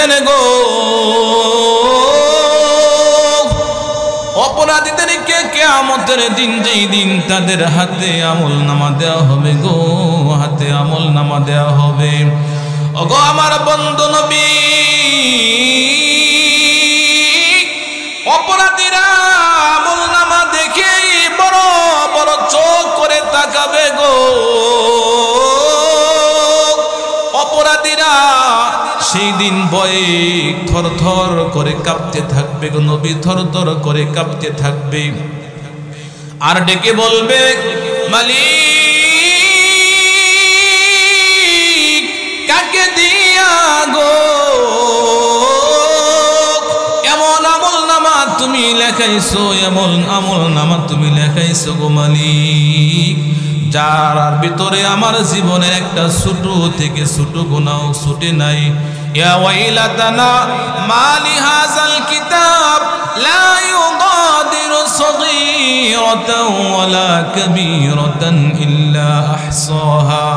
দিবেন গো। অপরাধীদেরকে কিয়ামতের দিন, যেই দিন তাদের হাতে আমলনামা দেওয়া হবে গো, হাতে আমলনামা দেওয়া হবে। ওগো আমার বন্ধু নবী, অপরাধীরা আমলনামা দেখে বড় বড় চোখ করে তাকাবে গো। অপরাধীরা সেই দিন ভয়ে থরথর করে কাঁপতে থাকবে গো নবী, থরথর করে কাঁপতে থাকবে। আর ডেকে বলবে, মালিক কাকে দিয়া গো এমন আমলনামা তুমি লেখাইছো, এমন আমলনামা তুমি লেখাইছো গো মালিক, যার ভিতরে আমার জীবনের একটা ছোট থেকে ছোট গুনাহ ছুটে নাই। ইয়া ওয়াইলাতানা মালি হাযাল কিতাব লা ইউগাদিরু সগীরাতান ওয়ালা কাবীরাতান ইল্লা আহসাহা।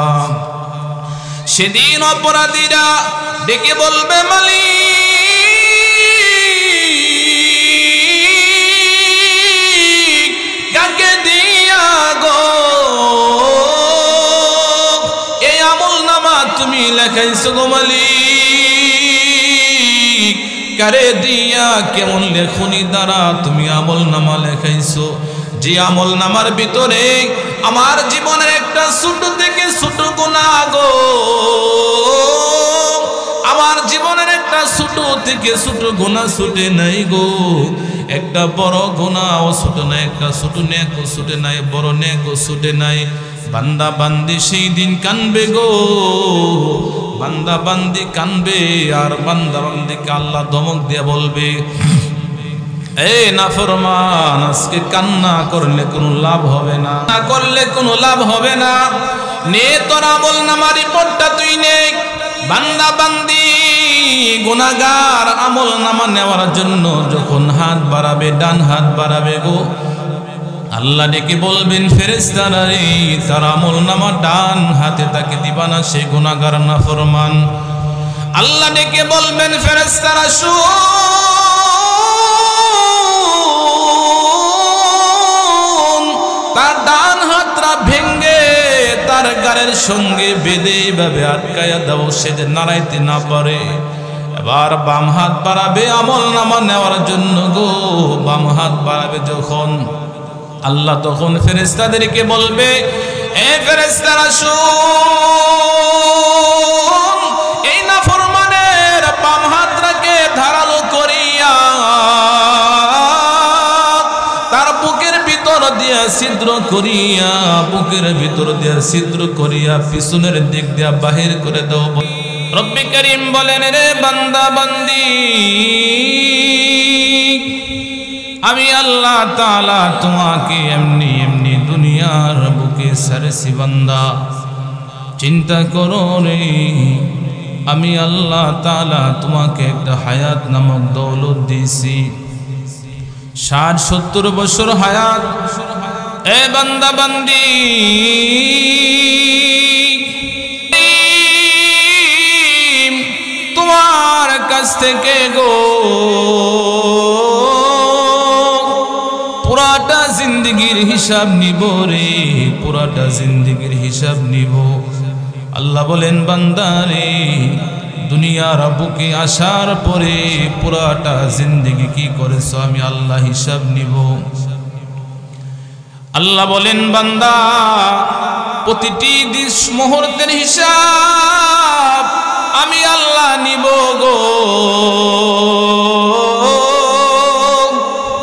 সেদিন অপরাধীরা ডেকে বলবে, মালিক কাকে দিয়া গো এই আমলনামা তুমি লেখাইছো গো মালিক, কারে দিয়া কেমন লেখনি দ্বারা তুমি আমলনামা লেখাইছো, যে আমলনামার ভিতরে আমার জীবনের একটা ছোট থেকে ছোট গুনাহ গো, আমার জীবনের একটা ছোট থেকে ছোট গুনাহ ছুটে নাই গো, একটা বড় গুনাহ ছোট নাই, একটা ছোট নেকও ছুটে নাই, বড় নেকও ছুটে নাই। বান্দা বান্দি সেই দিন কানবে গো, বান্দা বান্দি কানবে, আর বান্দা বান্দিকে আল্লাহ ধমক দিয়ে বলবে, এই নাফরমান আজকে কান্না করলে কোনো লাভ হবে না, না করলে কোনো লাভ হবে না, নে তোর আমলনামার রিপোর্টটা তুই নে। বান্দা বান্দি গুনাহগার আমলনামা নেওয়ার জন্য যখন হাত বাড়াবে, ডান হাত বাড়াবে গো, আল্লাহ ডেকে বলবেন, ফেরেশতারা রে তার আমলনামা ডান হাতে তাকে দিবা না, সে গুনাহগার নাফরমান। আল্লাহ ডেকে বলবেন, ফেরেশতারা শুন, তার ডান হাতটা ভেঙ্গে তার গায়ের সঙ্গে বেঁধে এইভাবে আটকায়া দাও, সে যে নাড়াইতে না পারে। এবার বাম হাত বাড়াবে আমলনামা নেওয়ার জন্য গো, বাম হাত বাড়াবে যখন, আল্লাহ তখন ফেরেশতাদেরকে বলবে, এ ফেরেশতারা শুন, এই নাফরমানের বাম হাতটাকে ধারালো করিয়া তার বুকের ভিতর দিয়া ছিদ্র করিয়া, বুকের ভিতর দিয়া ছিদ্র করিয়া পিছনের দিক দিয়া বাহির করে দাও। রব্বি করিম বলেন, রে বান্দা বান্দি, আমি আল্লাহ তাআলা তোমাকে এমনি এমনি দুনিয়ার বুকে ছাড়ছি বান্দা, চিন্তা করো রে, আমি আল্লাহ তাআলা তোমাকে একটা হায়াত নামক দৌলত দিয়েছি, 60-70 বছর হায়াত। এ বান্দা বান্দি, তোমার কাছ থেকে গো পুরাটা জিন্দগির হিসাব নিব রে, পুরাটা জিন্দগির হিসাব নিব। আল্লাহ বলেন, বান্দা রে দুনিয়ার বুকে আসার পরে পুরাটা জিন্দগি কি করেছো আমি আল্লাহ হিসাব নিব। আল্লাহ বলেন, বান্দা প্রতিটি মুহূর্তের হিসাব আমি আল্লাহ নিব গো,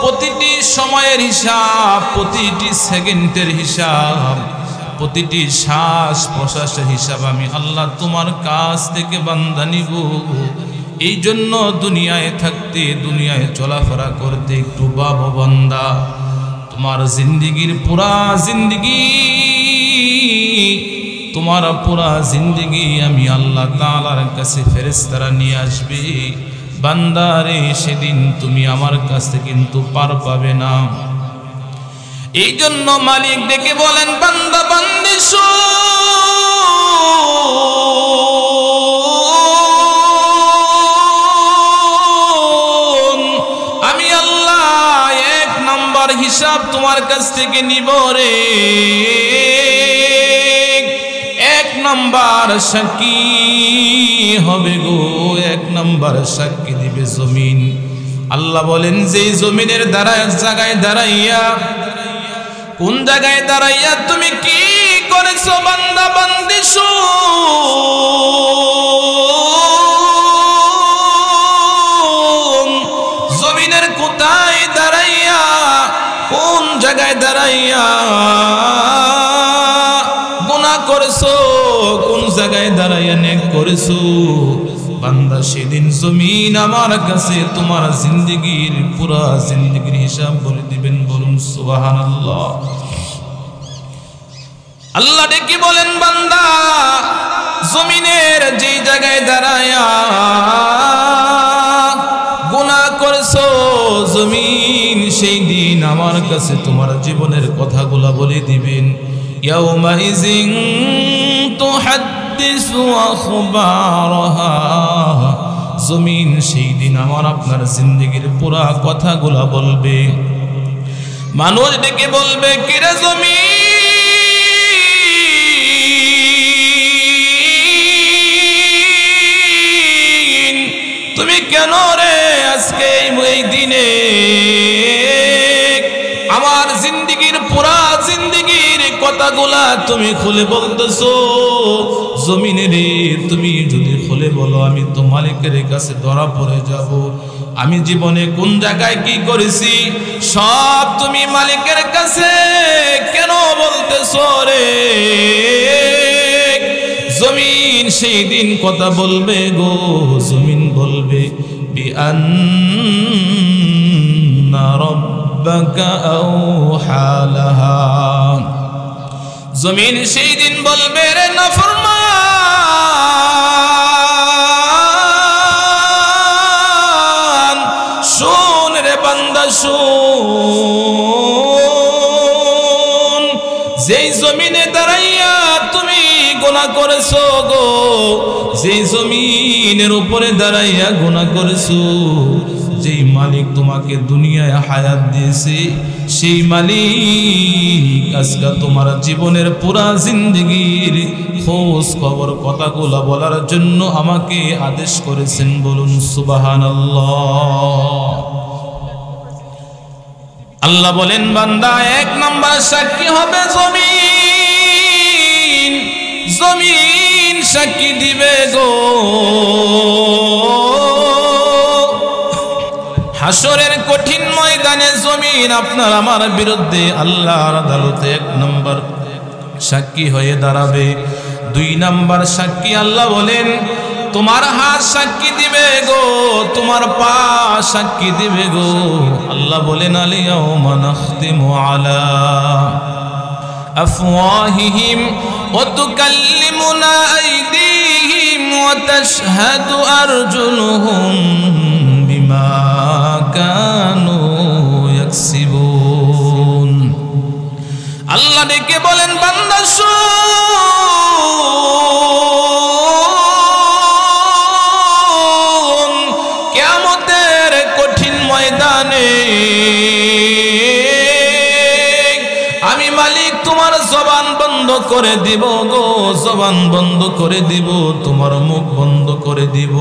প্রতিটি সময়ের হিসাব, প্রতিটি সেকেন্ডের হিসাব, প্রতিটি শ্বাস প্রশ্বাসের হিসাব আমি আল্লাহ তোমার কাছ থেকে বান্দা নিব। এই জন্য দুনিয়ায় থাকতে, দুনিয়ায় চলাফেরা করতে একটু ভাবো বান্দা, তোমার জিন্দিগির পুরা জিন্দিগি, তোমার পুরা জিন্দিগি আমি আল্লাহ তাআলার কাছে ফেরেশতারা নিয়ে আসবে। বান্দারে সেদিন তুমি আমার কাছে কিন্তু পার পাবে না। এই জন্য মালিক ডেকে বলেন, বান্দা বান্দি শোন, তোমার কাছ থেকে নিব রে। এক নাম্বার সাক্ষী হবে গো, এক নাম্বার সাক্ষী দিবে জমিন। আল্লাহ বলেন যে জমিনের জায়গায় দাঁড়াইয়া, কোন জায়গায় দাঁড়াইয়া তুমি কি করেছো বান্দা বান্দি শুন। জমিনের কোথায় দাঁড়াইয়া, কোন জায়গায় দাঁড়াইয়া গুনাহ করেছো, কোন জায়গায় দাঁড়াইয়া নেক করেছো বান্দা, সেদিন জমিন আমার কাছে তোমার জিন্দেগীর পুরা জিন্দেগীর হিসাব বলে দিবেন। বলুন সুবহানাল্লাহ। আল্লাহ ডেকে বলেন বান্দা জমিনের যে জায়গায় দাঁড়ায়া গুনাহ করেছো জমিন, সেই দিন আমার কাছে তোমার জীবনের কথাগুলো বলে দিবেন। ইয়াউমা ইযিন তুহাদ্দিসু আখবারাহা, জমিন সেই দিন আমার আপনার জিন্দেগীর পুরা কথাগুলো বলবে। মানুষ ডেকে বলবে কিরে জমিন তুমি কেন রে আজকে এই দিনে আমার জিন্দেগীর পুরা জিন্দেগীর কথাগুলা তুমি খুলে বলতেছো। জমিনে রে তুমি যদি খুলে বলো আমি তো মালিকের কাছে ধরা পড়ে যাব। আমি জীবনে কোন জায়গায় কি করেছি সব তুমি মালিকের কাছে কেন বলতেছো রে। জমিন সেই দিন কথা বলবে গো, জমিন বলবে বিআন্না রাব্বাকা আওহা লাহা, জমিন সেই দিন বলবে রে নাফরমান শুন রে বান্দা শুন, যেই জমিনে দাঁড়াইয়া তুমি গুনাহ করেছো গো, যেই জমিনের উপরে দাঁড়াইয়া গুনাহ করেছো, যেই মালিক তোমাকে দুনিয়ায় হায়াত দিয়েছে সেই মালিক আজকে তোমার জীবনের পুরা জিন্দেগীর খোঁজ খবর কথাগুলো বলার জন্য আমাকে আদেশ করেছেন। বলুন সুবহানাল্লাহ। আল্লাহ বলেন বান্দা এক নাম্বার সাক্ষী হবে জমিন, জমিন সাক্ষী দিবে গো। হাসরের কঠিন ময়দানে জমিন আপনার আমার বিরুদ্ধে আল্লাহর আদালতে এক নাম্বার সাক্ষী হয়ে দাঁড়াবে। দুই নাম্বার সাক্ষী আল্লাহ বলেন তোমার হাত সাক্ষী দিবে গো, তোমার পা সাক্ষী দিবে গো। আল্লাহ বলেন আলিয়াউমা নাখতিমু আলা আফওয়াহিহিম ওয়া তুকাল্লিমুনা আইদিহিম ওয়া তাশহাদু আরজুলুহুম বিমা কানু ইয়াকসিবুন। আল্লাহ ডেকে বলেন বান্দা শুন, কিয়ামতের কঠিন ময়দানে আমি মালিক তোমার জবান বন্ধ করে দিব গো, জবান বন্ধ করে দিব, তোমার মুখ বন্ধ করে দিব।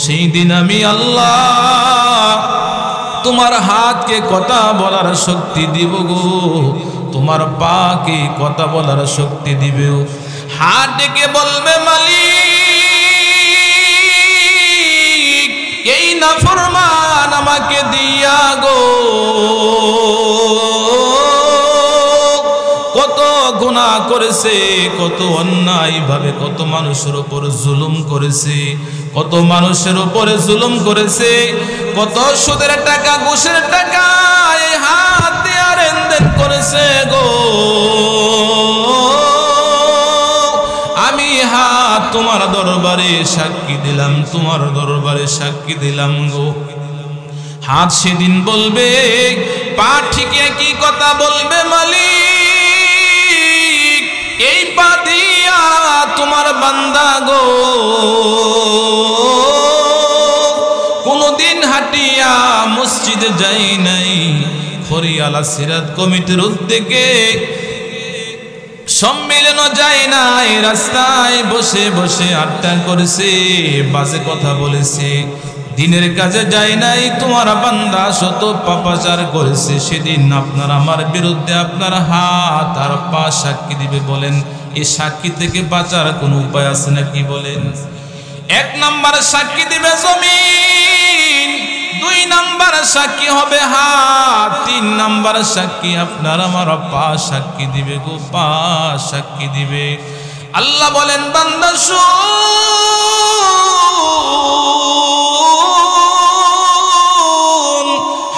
সেই দিন আমি আল্লাহ তোমার হাতকে কথা বলার শক্তি দিব গো, তোমার পাকে কথা বলার শক্তি দিবে। হাত ডেকে বলবে মালিক এই নাফরমান আমাকে দিয়া গো কত গুনাহ করেছে, কত অন্যায় ভাবে কত মানুষের উপর জুলুম করেছে, কত মানুষের উপরে জুলুম করেছে, কত সুদের টাকা ঘুষের টাকা এই হাত দিয়ে লেনদেন করেছে গো। আমি হাত তোমার দরবারে সাক্ষী দিলাম, তোমার দরবারে সাক্ষী দিলাম গো। হাত সেদিন বলবে, পা ঠিক একই কথা বলবে মালিক এই পা দিয়া তোমার বান্দা গো কোনদিন হাঁটিয়া মসজিদে যাই নাই, খড়িয়া আলা সিরাত কমিটির উদ্যোগে সম্মেলন যায় নাই, রাস্তায় বসে বসে আড্ডা করেছে, বাজে কথা বলেছে, দিনের কাজে যায় নাই। তোমার বান্দা শত পাপাচার করেছে। সেদিন আপনার আমার বিরুদ্ধে আপনার হাত আর পা সাক্ষী দিবে। বলেন এই সাক্ষী থেকে বাঁচার কোনো উপায় আছে নাকি? বলেন। এক নাম্বার সাক্ষী দিবে জমিন, দুই নাম্বার সাক্ষী হবে হাত, তিন নাম্বার সাক্ষী আপনার আমার পা সাক্ষী দিবে গো, পা সাক্ষী দিবে। আল্লাহ বলেন বান্দা শুন,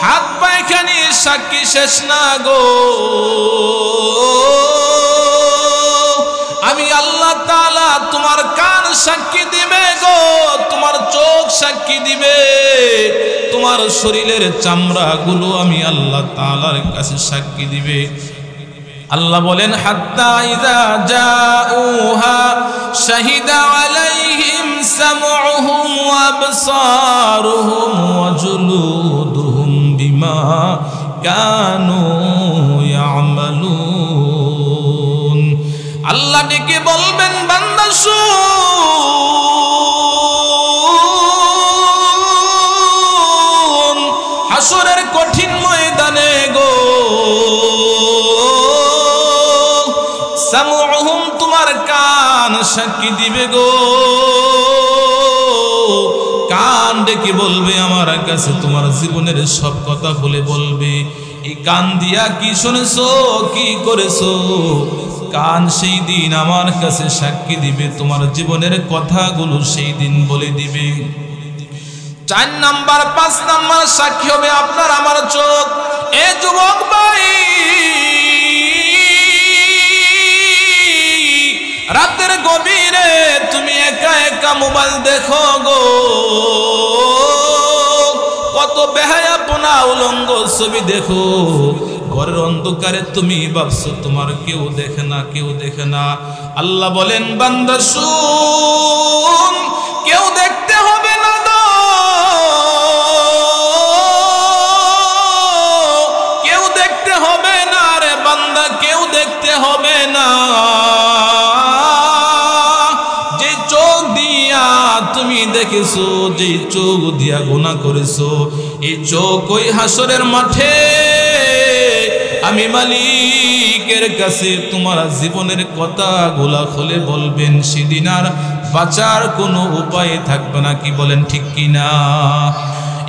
হাত পায়খানি সাক্ষী শেষ না গো, আমি আল্লাহ তাআলা তোমার কান সাক্ষী দিবে গো, তোমার চোখ সাক্ষী দিবে, তোমার শরীরের চামড়াগুলো আমি আল্লাহ তাআলার কাছে সাক্ষী দিবে। আল্লাহ বলেন হাত্তা ইযা জাউহা শাহিদা আলাইহিম সামউহুম ওয়া আবসারুহুম ওয়া জুলুদুহুম বিমা কানু ইয়ামালুন। আল্লাহ ডেকে বলবেন বান্দা শুন, হাসরের কঠিন ময়দানে গো, সামউহুম তোমার কান সাক্ষী দিবে গো, কান ডেকে বলবে আমার কাছে তোমার জীবনের সব কথা খুলে বলবে। এই কান দিয়া কি শুনেছো, কি করেছো, কান সেই দিন আমার কাছে সাক্ষী দিবে, তোমার জীবনের কথাগুলো সেই দিন বলে দিবে। 4 নাম্বার 5 নাম্বার সাক্ষী হবে আপনার আমার চোখ। এ যুবক ভাই, রাতের গভীরে তুমি একা একা মোবাইল দেখো গো, কত বেহায়াপনা উলঙ্গ ছবি দেখো, ঘরের অন্ধকারে তুমি ভাবছো তোমার কেউ দেখে না, কেউ দেখে না। আল্লাহ বলেন বান্দা শুন, কেউ দেখতে হবে না গো, কেউ দেখতে হবে না রে বান্দা, কেউ দেখতে হবে না। যে চোখ দিয়া তুমি দেখেছো, যে চোখ দিয়া গুনাহ করেছো, এই চোখ ওই হাসরের মাঠে আমি মালিকের কাছে তোমার জীবনের কথাগুলা খুলে বলবেন। সেদিন আর বাঁচার কোনো উপায় থাকবে না। কি বলেন ঠিক কিনা?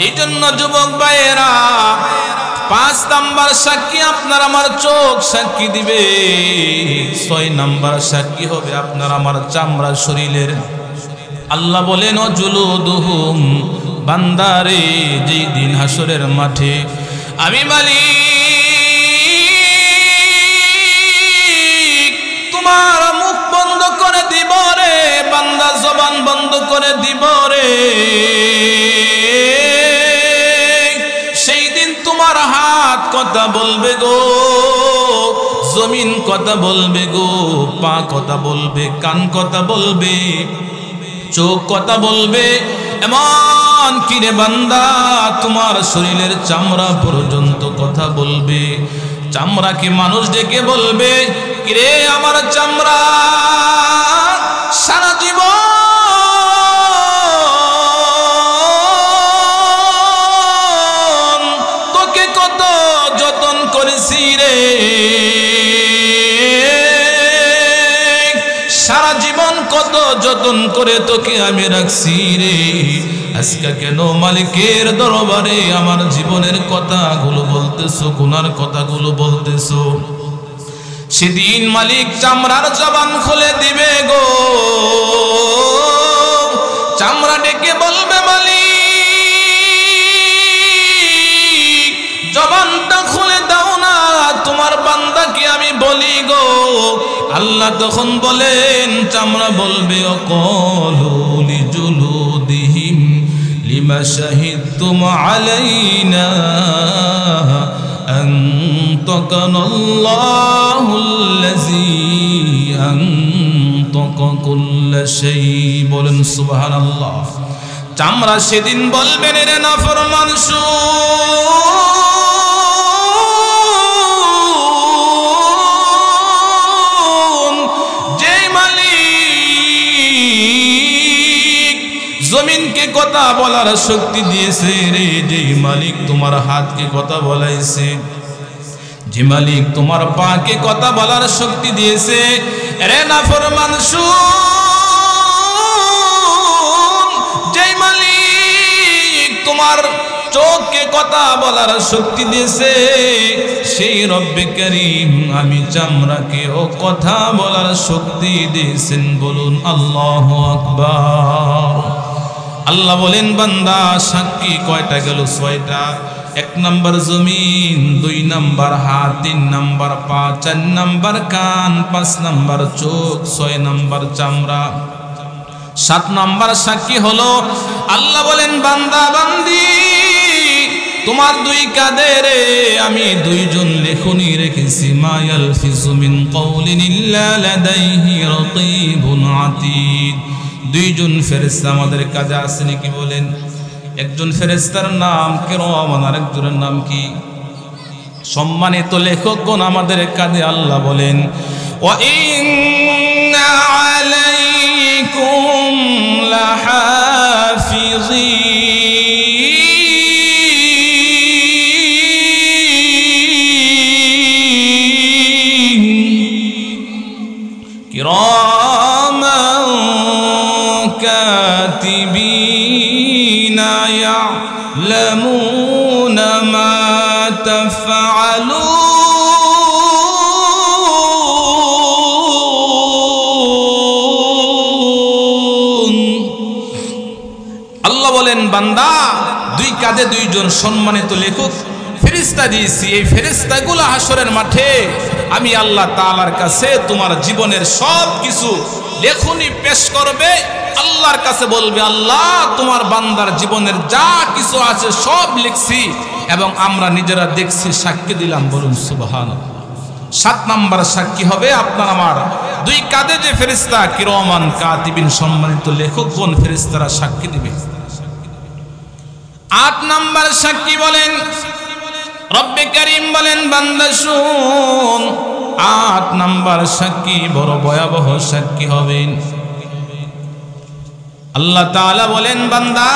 এই জন্য যুবক ভাইয়েরা, 5 নাম্বার সাক্ষী আপনার আমার চোখ সাক্ষী দিবে, 6 নাম্বার সাক্ষী হবে আপনার আমার চামড়া শরীরের। আল্লাহ বলেন জুলুদুহুম, বান্দারে যেই দিন হাসরের মাঠে আমি মালিক তোমার মুখ বন্ধ করে দিব রে বান্দা, জবান বন্ধ করে দিব রে। সেই দিন তোমার হাত কথা বলবে গো, জমিন কথা বলবে গো, পা কথা বলবে, কান কথা বলবে, চোখ কথা বলবে। এমন কি রে বান্দা, তোমার শরীরের চামড়া পর্যন্ত কথা বলবে। চামড়াকে মানুষ ডেকে বলবে, কিরে আমার চামড়া, সারা জীবন তোকে কত যতন করেছি রে, সারা জীবন কত যতন করে তোকে আমি রাখছি রে, আজকে কেন মালিকের দরবারে আমার জীবনের কথাগুলো বলতেছো, গুনার কথাগুলো বলতেছো? সেদিন মালিক চামড়ার জবান খুলে দিবে গো, চামড়া ডেকে বলবে মালিক জবানটা খুলে দাও না, তোমার বান্দাকে আমি বলি গো। আল্লাহ তখন বলেন, চামড়া বলবে অকলু লিজুলুদিহিম লিমা শাহিদতুম আলাইনা আনতাকানাল্লাহুল্লাযী আনতাকা কুল্লা শাই। বলেন সুবহানাল্লাহ। চামড়া সেদিন বলবেন, রে নাফরমান শুন, জমিনকে কথা বলার শক্তি দিয়েছে রে, যেই মালিক তোমার হাতকে কথা বলাইছে, যে মালিক তোমার পাকে কথা বলার শক্তি দিয়েছে, রে নাফরমান শুন, যেই মালিক তোমার চোখকে কথা বলার শক্তি দিয়েছে, সেই রব্বে কারীম আমি চামড়াকে ও কথা বলার শক্তি দিয়েছেন। বলুন আল্লাহু আকবার। আল্লাহ বলেন বান্দা সাক্ষী কয়টা গেল? 6টা। 1 নাম্বার জমিন, 2 নাম্বার হাত, 3 নাম্বার পা, 4 নাম্বার কান, 5 নাম্বার চোখ, 6 নাম্বার চামড়া, 7 নাম্বার সাক্ষী হলো আল্লাহ বলেন বান্দা বান্দি তোমার 2 কাঁধে রে আমি 2 জন লেখনী রেখেছি। মা ইয়ালফিজু মিন কাওলিন ইল্লা লাদাইহি রাকীবুন আতীদ। 2 জন ফেরেশতা আমাদের কাজে আছে নাকি বলেন? একজন ফেরেশতার নাম কিরামান, আরেকজনের নাম কি? সম্মানিত লেখকগণ আমাদের কাজে। আল্লাহ বলেন ওয়া ইন্না আলাইকুম লাহাফিজিন কিরামান কাতিবিনা ইয়ালামুনা মা তাফআলুন। আল্লাহ বলেন বান্দা 2 কাঁধে 2 জন সম্মানিত লেখক ফেরেশতা দিয়েছি। এই ফেরেশতাগুলো হাসরের মাঠে আমি আল্লাহ তাআলার কাছে তোমার জীবনের সব কিছু লেখনী পেশ করবে। আল্লাহর কাছে বলবে আল্লাহ তোমার বান্দার জীবনের যা কিছু আছে সব লিখছি এবং আমরা নিজেরা দেখছি, সাক্ষী দিলাম। বলুন সুবহানাল্লাহ। 7 নাম্বার সাক্ষী হবে আপনার আমার 2 কাঁধে যে ফেরেশতা কিরামান কাতিবিন সম্মানিত লেখকগণ ফেরেশতারা সাক্ষী দিবে। 8 নাম্বার সাক্ষী বলেন রব্বে কারীম বলেন বান্দা শুন, 8 নাম্বার সাক্ষী বড় ভয়াবহ সাক্ষী হবেন। আল্লাহ তাআলা বলেন বান্দা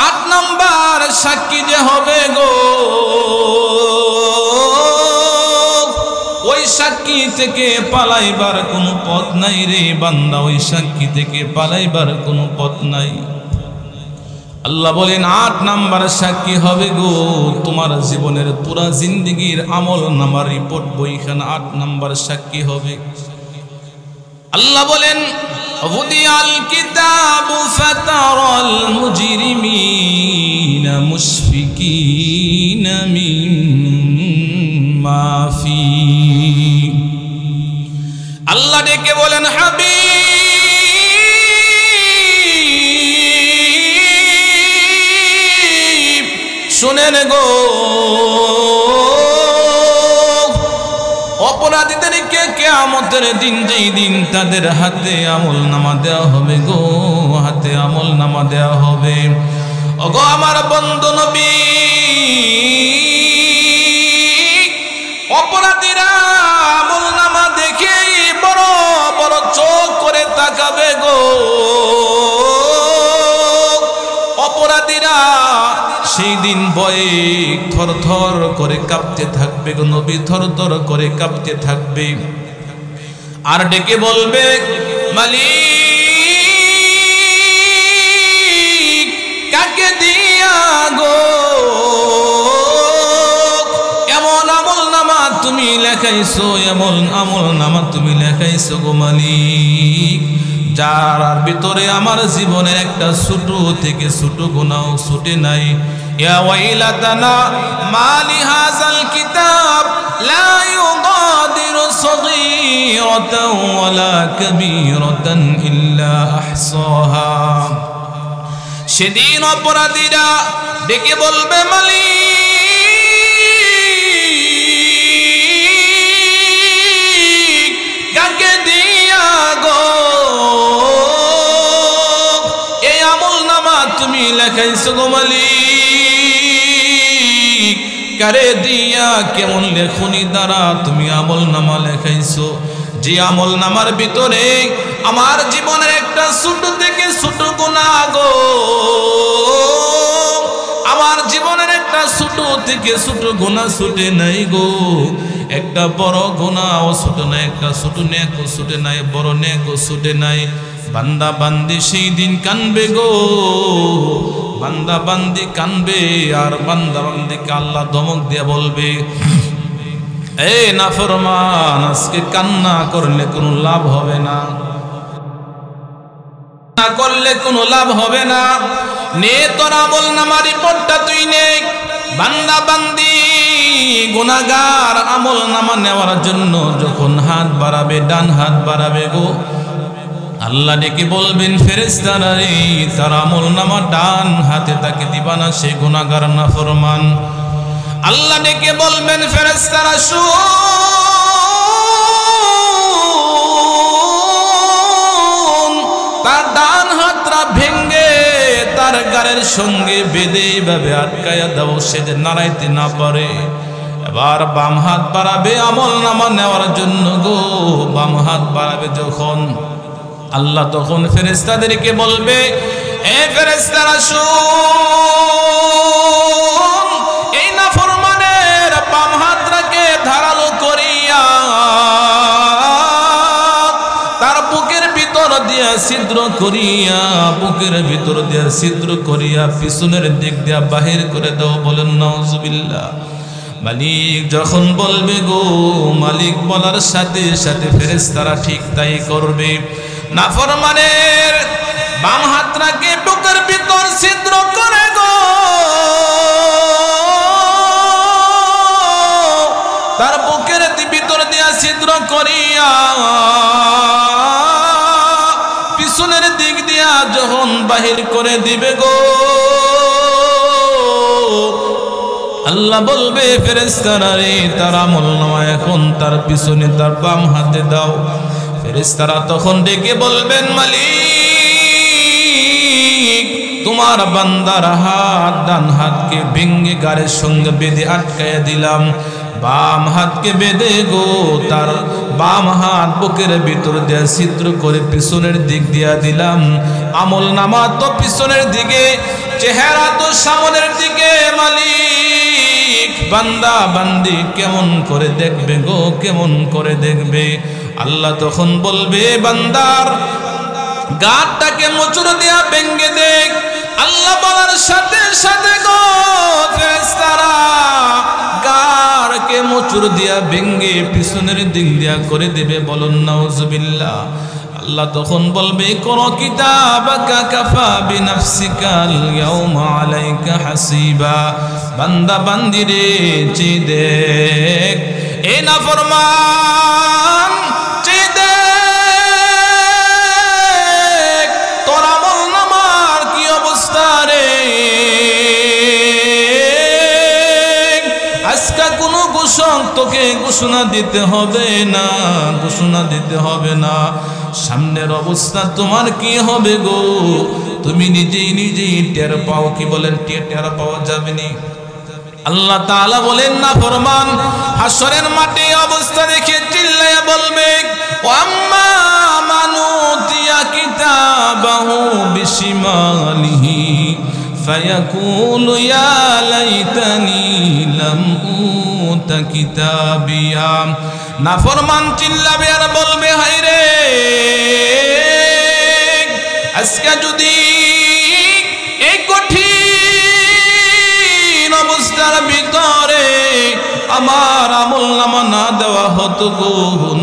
8 নাম্বার সাক্ষী যে হবে গো, ওই সাক্ষী থেকে পালাইবার কোনো পথ নাই রে বান্দা, ওই সাক্ষী থেকে পালাইবার কোনো পথ নাই। আল্লাহ বলেন 8 নাম্বার সাক্ষী হবে গো তোমার জীবনের পুরা জিন্দেগীর আমল নামার রিপোর্ট বইখানা 8 নাম্বার সাক্ষী হবে। আল্লাহ বলেন ওয়াদিয়াল কিতাবু ফাতারাল মুজরিমিনা মুশফিকিনা মিম্মা ফি। আল্লাহ ডেকে বলেন হাবিব শুনেন গো, অপরাধীদেরকে কিয়ামতের দিন যেই দিন তাদের হাতে আমলনামা দেওয়া হবে গো, হাতে আমলনামা দেওয়া হবে। ওগো আমার বন্ধু নবী, অপরাধীরা আমলনামা দেখে বড় বড় চোখ করে তাকাবে গো। অপরাধীরা সেই দিন ভয়ে থরথর করে কাঁপতে থাকবে গো নবী, থরথর করে কাঁপতে থাকবে। আর ডেকে বলবে মালিক কাকে দিয়া গো এমন আমলনামা তুমি লেখাইছো, এমন আমলনামা তুমি লেখাইছো গো মালিক, যার ভিতরে আমার জীবনের একটা ছোট থেকে ছোট গুনাহ ছুটে নাই। ইয়া ওয়াইলাতানা মালি হাযাল কিতাব লা ইউগাদিরু সগীরাতান ওয়ালা কাবীরাতান ইল্লা আহসাহা। সেদিন অপরাধীরা ডেকে বলবে মালিক কাকে দিয়া গো এই আমলনামা তুমি লেখাইছো গো মালিক, কারে দিয়া কেমন লেখনি দ্বারা তুমি আমলনামা লেখাইছো, যে আমল নামার ভিতরে আমার জীবনের একটা ছোট থেকে ছোট গুনাহ গো, আমার জীবনের একটা ছোট থেকে ছোট গুনাহ ছুটে নাই গো, একটা বড় গুনাহ ছোট নাই, একটা ছোট নেকও ছুটে নাই, বড় নেকও ছুটে নাই। বান্দা বান্দি সেই দিন কানবে গো, বান্দা বান্দি কানবে, আর বান্দা বান্দিকে আল্লাহ ধমক দিয়ে বলবে, এই নাফরমান, আজকে কান্না করলে কোনো লাভ হবে না, না করলে কোনো লাভ হবে না, নে তোর আমল নামার রিপোর্টটা তুই নে। বান্দা বান্দি গুনাহগার আমল নামা নেওয়ার জন্য যখন হাত বাড়াবে, ডান হাত বাড়াবে গো, আল্লাহ ডেকে বলবেন, ফেরেশতারা রে, তার আমল নামা ডান হাতে তাকে দিবা না, সে গুনাহগার নাফরমান। আল্লাহ ডেকে বলবেন, ফেরেশতারা শুন, তার ডান হাতটা ভেঙ্গে তার গায়ের সঙ্গে বেঁধে এইভাবে আটকায়া দাও, সে যে নাড়াইতে না পারে। এবার বাম হাত বাড়াবে আমল নামা নেওয়ার জন্য গো, বাম হাত বাড়াবে যখন, আল্লাহ তখন ফেরেশতাদেরকে বলবে, এ ফেরেশতারা শুন, এই নাফরমানের বাম হাতটাকে ধারালো করিয়া তার বুকের ভিতর দিয়া ছিদ্র করিয়া, বুকের ভিতর দিয়া ছিদ্র করিয়া পিছনের দিক দিয়া বাহির করে দাও। বলেন নাউজুবিল্লাহ। মালিক যখন বলবে গো, মালিক বলার সাথে সাথে ফেরেশতারা ঠিক তাই করবে। নাফরমানের বাম হাতটাকে বুকের ভিতর ছিদ্র করে গো, তার বুকের ভিতর দিয়া ছিদ্র করিয়া পিছনের দিক দিয়া যখন বাহির করে দিবে গো, আল্লাহ বলবে, ফেরেশতারা রে, তার আমলনামা এখন তার পিছনে তার বাম হাতে দাও। ফেরেশতারা তখন ডেকে বলবেন, মালিক, তোমার বান্দার হাত, ডান হাতকে ভেঙ্গে গায়ের সঙ্গে বেঁধে আটকায়া দিলাম, বাম হাতকে বেঁধে গো তার বাম হাত বুকের ভিতর দিয়ে ছিদ্র করে পিছনের দিক দিয়া দিলাম। আমল নামা তো পিছনের দিকে, চেহারা তো সামনের দিকে। মালিক বান্দা বান্দি কেমন করে দেখবে গো, কেমন করে দেখবে? আল্লাহ তখন বলবে, বান্দার গাঁটটাকে মোচড় দিয়া ভেঙ্গে দেখ। আল্লাহ বলার সাথে সাথে গো ফেরেশতারা গাঁটকে মোচড় দিয়া ভেঙ্গে পিছনের দিক দিয়া করে দেবে। বলুন নাউজুবিল্লাহ। আল্লাহ তখন বলবে, কোন কিতাবাকা কাফা বিনাফসিকাল ইয়াউমা আলাইকা হাসিবা। বান্দা বান্দি রে, চেয়ে দেখ, এ নাফরমান, চেয়ে দেখ তোর আমল নামার কি অবস্থা রে। আজকে কোনো তোকে ঘোষণা দিতে হবে না, ঘোষণা দিতে হবে না। সামনের অবস্থা তোমার কি হবে গো, তুমি নিজেই নিজেই টের পাও। কি বলেন, টের পাওয়া যাবে না? আল্লাহ তাআলা বলেন, না ফরমান হাসরের মাঠে অবস্থা দেখে চিল্লায়া বলবে, ওয়াম্মা মানুতিয়া কিতাবাহু বিশিমালিহি ফায়াকুলু ইয়া লাইতানি লাম উতা কিতাবিয়া। নাফরমান চিল্লাবে আর বলবে, হায় রে, আজকে যদি এই কঠিন অবস্থার ভিতরে আমার আমল নামা না দেওয়া হতো গো,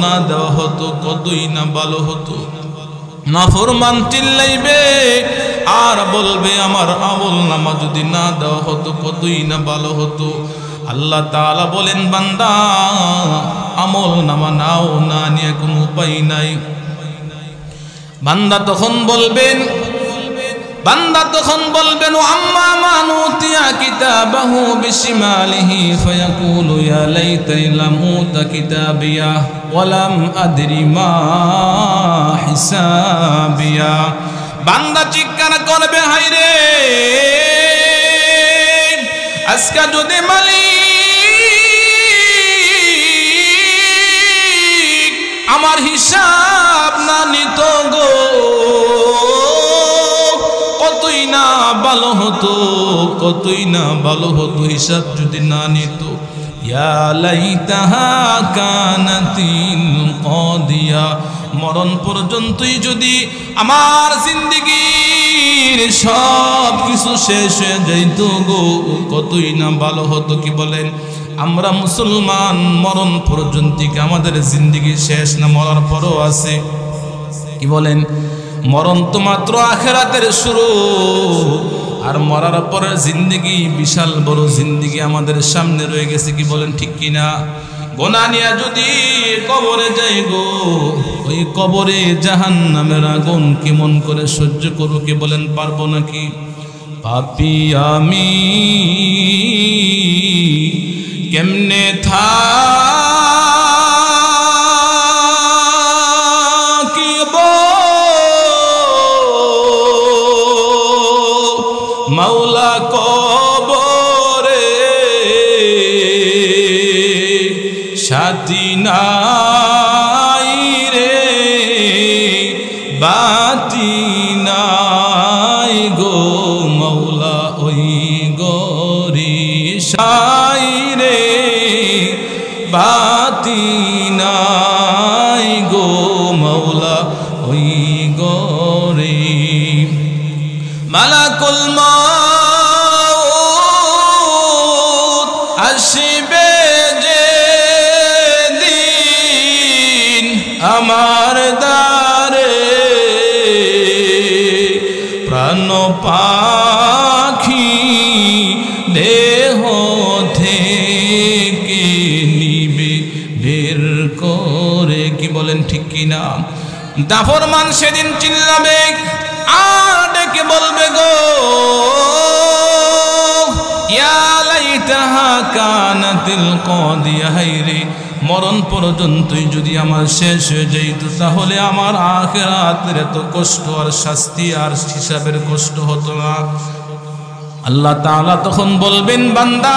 না দেওয়া হতো, কতই না ভালো হতো। নাফরমান চিল্লাইবে আর বলবে, আমার আমল নামা যদি না দেওয়া হতো, কতই না ভালো হতো। আল্লাহ তাআলা বলেন, বান্দা আমল নামা নাও, না নিয়ে কোনো উপায় নাই। বান্দা তখন বলবেন, আম্মা মানুতিয়া কিতাবাহু বিশিমালিহি ফায়াকুলু ইয়া লাইতানি লাম উতা কিতাবিয়া ওয়া লাম আদরি মা হিসাবিয়া। বান্দা চিৎকার করবে, হায় রে, আজকে যদি মালিক আমার হিসাব না নিত গো কতই না ভালো হতো, কতই না ভালো হতো হিসাব যদি না নিত। ইয়া লাইতাহা কানাতিল কাদিয়া, মরণ পর্যন্তই যদি আমার জিন্দেগীর সব কিছু শেষ হয়ে যাইত গো কতই না ভালো হতো। কি বলেন? আমরা মুসলমান, মরণ পর্যন্ত কি আমাদের জিন্দেগি শেষ না মরার পরও আছে? কি বলেন? মরণ তো মাত্র আখিরাতের শুরু, আর মরার পরের জিন্দেগি বিশাল বড় জিন্দেগি আমাদের সামনে রয়ে গেছে। কি বলেন? ঠিক কিনা? গোনা নিয়া যদি কবরে যাই গো, ওই কবরে জাহান্নামের আগুন কেমন করে সহ্য করব? কি বলেন? পারবো নাকি? পাপী আমি কেমনে থাকিব মাওলা কবরে, সাথী নাই রে বাতি নাই গো মাওলা ওই গরি সাই রে বাতি নাই গো মাওলা ওই গরি। মালাকুল মউত আসিবে যে দিন আমার দ্বারে, প্রাণ পাখি দেহ থেকে নিবে বের করে। কি বলেন? ঠিক কিনা? নাফরমান সেদিন চিল্লাবে আর ডেকে বলবে গো ইয়া লাইতাহা কানাতিল কাদিয়া, হায়রে মরণ পর্যন্তই যদি আমার শেষ হয়ে যাইত তাহলে আমার আখিরাতের এত কষ্ট আর শাস্তি আর হিসাবের কষ্ট হতো না। আল্লাহ তাআলা তখন বলবেন বান্দা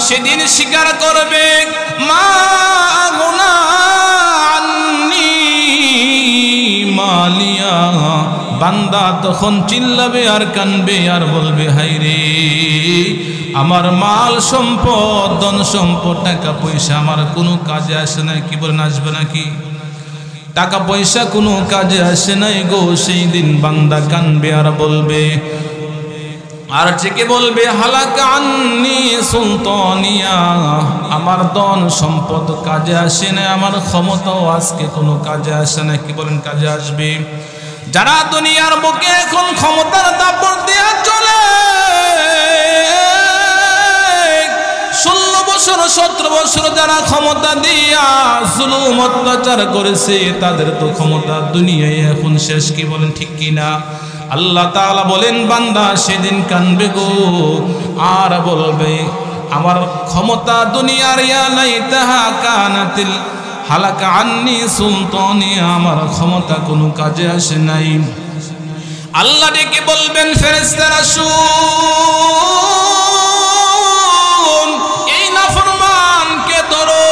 সেদিন স্বীকার করবে মা গুনা আন্নি মালিয়া, বান্দা তখন চিল্লাবে আর কানবে আর বলবে হায়রে আমার মাল সম্পদ ধন সম্পদ টাকা পয়সা আমার কোনো কাজে আসে না। কি বলেন? আসবে নাকি? টাকা পয়সা কোনো কাজে আসে নাই গো। সেই দিন বান্দা কানবে আর বলবে, আর থেকে বলবে হালাকা আন্নি সুলতানিয়া, আমার ধন সম্পদ কাজে আসে না, আমার ক্ষমতাও আজকে কোনো কাজে আসে না। কি বলেন? কাজে আসবে। যারা দুনিয়ার বুকে এখন ক্ষমতার দাপট দেয়া চলে, 16 বছর 17 বছর যারা ক্ষমতা দিয়া জুলুম অত্যাচার করেছে তাদের তো ক্ষমতা দুনিয়ায় এখন শেষ। কি বলেন? ঠিক কিনা? আল্লাহ তাআলা বলেন বান্দা সেদিন কানবে গো আর বলবে আমার ক্ষমতা দুনিয়ার ইয়া লাইতাহা কানাতিল হালাকা আন্নি সুলতানি, আমার ক্ষমতা কোনো কাজে আসে নাই। আল্লাহ ডেকে বলবেন ফেরেশতারা শুন, এই নাফরমানকে ধরো।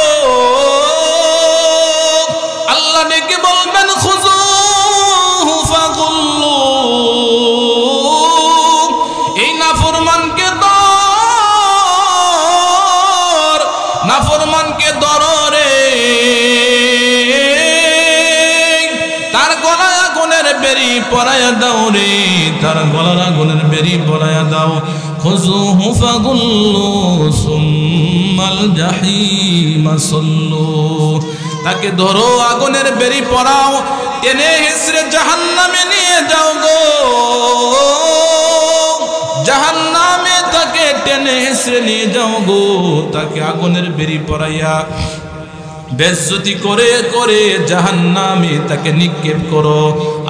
আল্লাহ ডেকে বলবেন খুযুহু ফাগুল্লু, এই নাফরমানকে ধর, নাফরমানকে ধরো রে, তার গলায় আগুনের বেরি পরায়া দাও রে, তার গলার আগুনের বেরি পরায়া দাও। খুযুহু ফাগুল্লু সুম্মাল জাহিমা সাল্লু, তাকে ধরো আগুনের বেরি পরাও, টেনে হিসড়ে জাহান্নামে নিয়ে যাও গো, জাহান্নামে তাকে টেনে হিসড়ে নিয়ে যাও গো, তাকে আগুনের বেরি পরাইয়া বেজ্জতি করে করে জাহান্নামে তাকে নিক্ষেপ করো।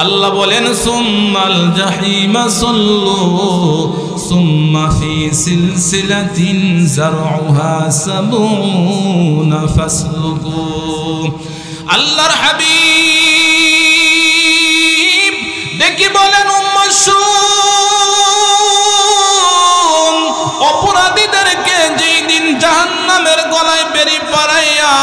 আল্লাহ বলেন সুম্মাল জাহিমা সাল্লু সুম্মা ফি সিলসিলাতিন যারউহা সাবুনা ফাসলুকু। আল্লাহর হাবিব দেখি বলেন উম্মত শুন, অপরাধীদেরকে যেই দিন জাহান্নামের গলায় বেরি পরাইয়া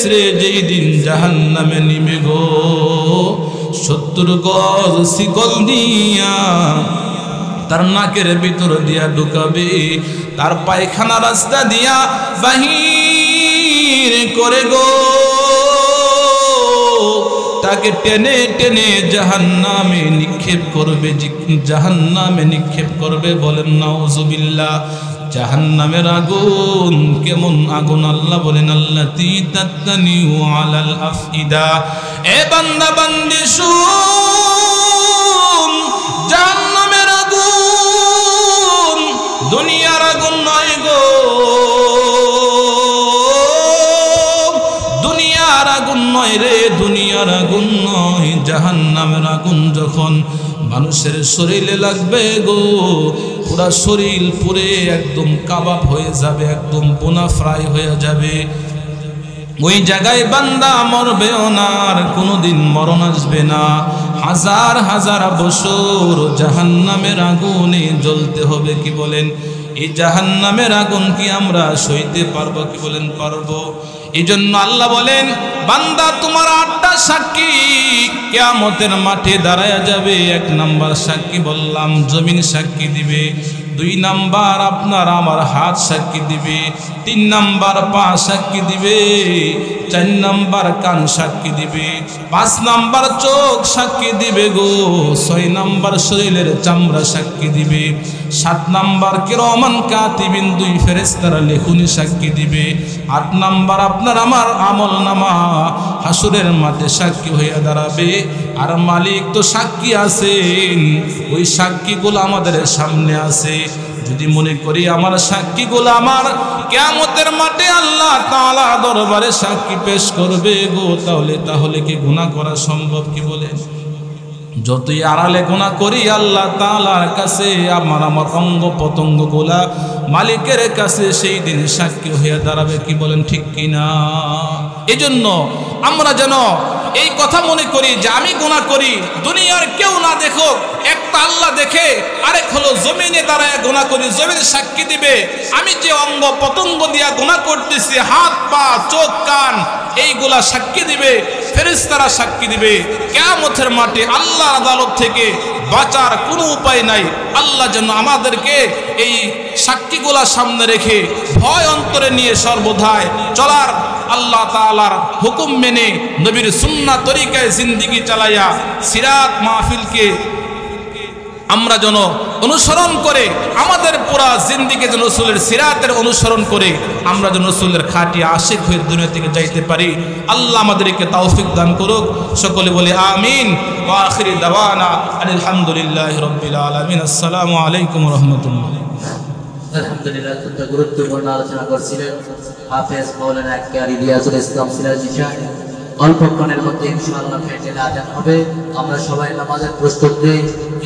ছেড়ে যেই দিন জাহান্নামে নিবে গো 70 গজ শিকল দিয়া তার নাকের ভিতর দিয়া ঢুকাবে, তার পায়খানা রাস্তা দিয়া বাহির করে গো, তাকে টেনে টেনে জাহান্নামে নিক্ষেপ করবে, জাহান্নামে নিক্ষেপ করবে। বলেন নাউজুবিল্লাহ। জাহান্নামের আগুন কেমন আগুন আল্লাহ বলেন আল্লাতী তাত্তানিউ আলাল আফইদা। এ বান্দা বান্দি শুন, জাহান্নামের আগুন দুনিয়ার আগুন নয় গো, দুনিয়ার আগুন নয় রে, দুনিয়ার আগুন নয়। জাহান্নামের আগুন যখন মানুষের শরীরে লাগবে গো, পুরা শরীর পুরে একদম কাবাব হয়ে যাবে, একদম বোনা ফ্রাই হয়ে যাবে। ওই জায়গায় বান্দা মরবেও না, আর কোনোদিন মরণ আসবে না। হাজার হাজার বছর জাহান্নামের আগুনে জ্বলতে হবে। কি বলেন? এই জাহান্নামের আগুন কি আমরা সইতে পারবো? কি বলেন পারবো? এই জন্য আল্লাহ বলেন বান্দা তোমার 8টা সাক্ষী কিয়ামতের মাঠে দাঁড়ায়া যাবে। 1 নাম্বার সাক্ষী বললাম জমিন সাক্ষী দিবে, 2 নাম্বার আপনার আমার হাত সাক্ষী দিবে, 3 নাম্বার পা সাক্ষী দিবে, 4 নাম্বার কান সাক্ষী দিবে, 5 নাম্বার চোখ সাক্ষী দিবে গো, 6 নাম্বার শরীরের চামড়া সাক্ষী দিবে, 7 নাম্বার কিরামান কাতিবিন 2 ফেরেশতারা লেখুনি সাক্ষী দিবে, 8 নাম্বার আপনার আমার আমল নামা হাসুরের মাঠে সাক্ষী হইয়া দাঁড়াবে। আর মালিক তো সাক্ষী আছেন, ওই সাক্ষীগুলো আমাদের সামনে আছে। যদি মনে করি আমার সাক্ষীগুলো আমার কিয়ামতের মাঠে আল্লাহ তাআলা দরবারে সাক্ষী পেশ করবে গো, তাহলে কি গুনাহ করা সম্ভব? কি বলেন? যতই আড়ালে গুনাহ করি আল্লাহ তাআলার কাছে আমার অঙ্গ পতঙ্গগুলা মালিকের কাছে সেই দিন সাক্ষী হয়ে দাঁড়াবে। কি বলেন ঠিক কিনা? এজন্য আমরা যেন এই কথা মনে করি যে আমি গুনাহ করি, দুনিয়ার কেউ না দেখো, একটা আল্লাহ দেখে। আরেক হলো জমিনে দাঁড়ায় গুনাহ করি, জমিনে সাক্ষী দিবে। আমি যে অঙ্গ পতঙ্গ দিয়া গুনাহ করতেছি, হাত পা চোখ কান, এইগুলা সাক্ষী দিবে, ফেরেশতারা সাক্ষী দিবে। কিয়ামতের মাঠে আল্লাহর আদালত থেকে বাঁচার কোনো উপায় নাই। আল্লাহ যেন আমাদেরকে এই সাক্ষীগুলা সামনে রেখে ভয় অন্তরে নিয়ে সর্বদাই চলার, আল্লাহ তাআলার হুকুম মেনে নবীর সুন্নাহ তরিকায় জিন্দেগি চালাইয়া সিরাত মাহফিলকে আমরা যেন অনুসরণ করে, আমাদের পুরা জিন্দেগি যেন রাসূলের সিরাতের অনুসরণ করে আমরা যেন রাসূলের খাঁটি আশিক হয়ে দুনিয়া থেকে যাইতে পারি। আল্লাহ আমাদেরকে তৌফিক দান করুক। সকলে বলে আমিন। ওয়া আখিরি দাওয়ানা আলহামদুলিল্লাহি রাব্বিল আলামিন। আসসালামু আলাইকুম ওয়া রাহমাতুল্লাহ। আলহামদুলিল্লাহ, খুব গুরুত্বপূর্ণ আলোচনা করছিলেন হাফেজ মাওলানা কারি রিয়াজুল ইসলাম সিরাজি সাহেব। অল্পক্ষণের মধ্যে ইনশাআল্লাহ ফেজরের আযান হবে। আমরা সবাই নামাজের প্রস্তুত নেই।